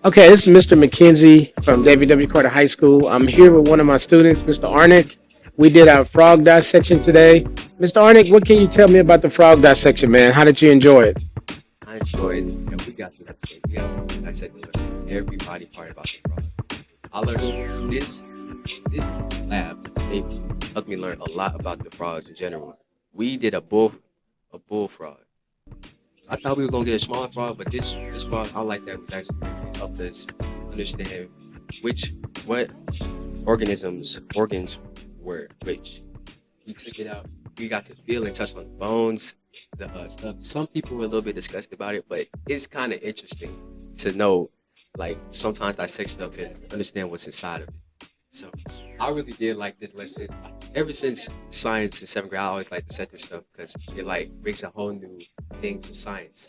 Okay, this is Mr. McKenzie from W. Carter High School. I'm here with one of my students, Mr. Arnick. We did our frog dissection today. Mr. Arnick, what can you tell me about the frog dissection, man? How did you enjoy it? I enjoyed it. And we got to dissect every body part about the frog. I learned this lab they helped me learn a lot about the frogs in general. We did a bullfrog. I thought we were gonna get a smaller frog, but this frog I like that was actually helped us understand which what organs were which. We took it out. We got to feel and touch on the bones, the stuff. Some people were a little bit disgusted about it, but it's kind of interesting to know, like, sometimes dissect stuff and understand what's inside of it. So I really did like this lesson. Ever since science in seventh grade, I always like to set this stuff because it like brings a whole new thing to science.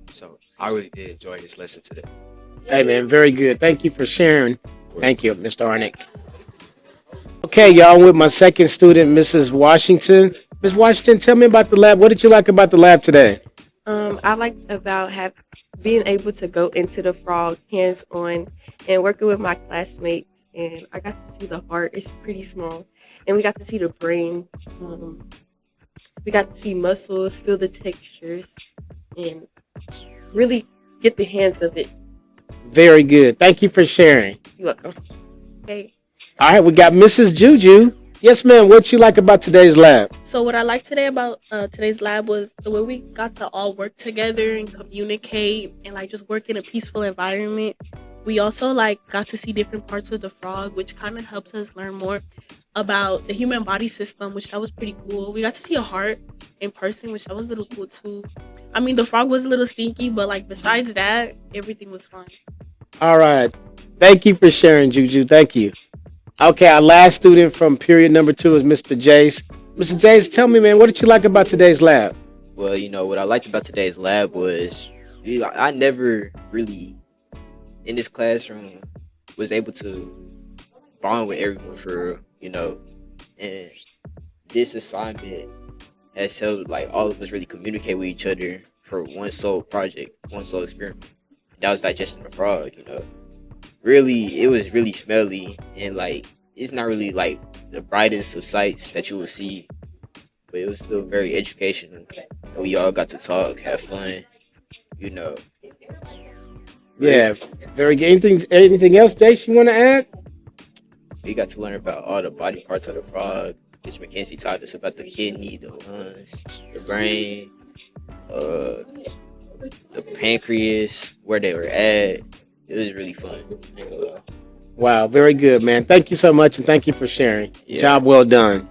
So I really did enjoy this lesson today. Hey, man, very good. Thank you for sharing. Of course. Thank you, Mr. Arnick. Okay, y'all, I'm with my second student, Mrs. Washington. Ms. Washington, tell me about the lab. What did you like about the lab today? I like about being able to go into the frog hands on and working with my classmates, and I got to see the heart. It's pretty small, and we got to see the brain. We got to see muscles, feel the textures, and really get the hands of it. Very good. Thank you for sharing. You're welcome. Okay. All right, we got Mrs. Juju. Yes, ma'am. What you like about today's lab? So what I liked today about today's lab was the way we got to all work together and communicate and like just work in a peaceful environment. We also like got to see different parts of the frog, which kind of helps us learn more about the human body system, which that was pretty cool. We got to see a heart in person, which that was a little cool too. I mean, the frog was a little stinky, but like besides that, everything was fine. All right. Thank you for sharing, Juju. Thank you. Okay, our last student from period number 2 is Mr. Jace. Mr. Jace, tell me, man, what did you like about today's lab? Well, what I liked about today's lab was I never really in this classroom was able to bond with everyone for real, and this assignment has helped like all of us really communicate with each other for one sole project, one sole experiment. That was digesting the frog. Really, it was really smelly and like it's not really like the brightest of sights that you will see, but it was still very educational. And we all got to talk, have fun, you know. Yeah, very good. Anything else, Jace, you want to add? We got to learn about all the body parts of the frog. Miss Mackenzie taught us about the kidney, the lungs, the brain, the pancreas, where they were at. It was really fun. Wow, very good, man. Thank you so much, and thank you for sharing. Yeah. Job well done.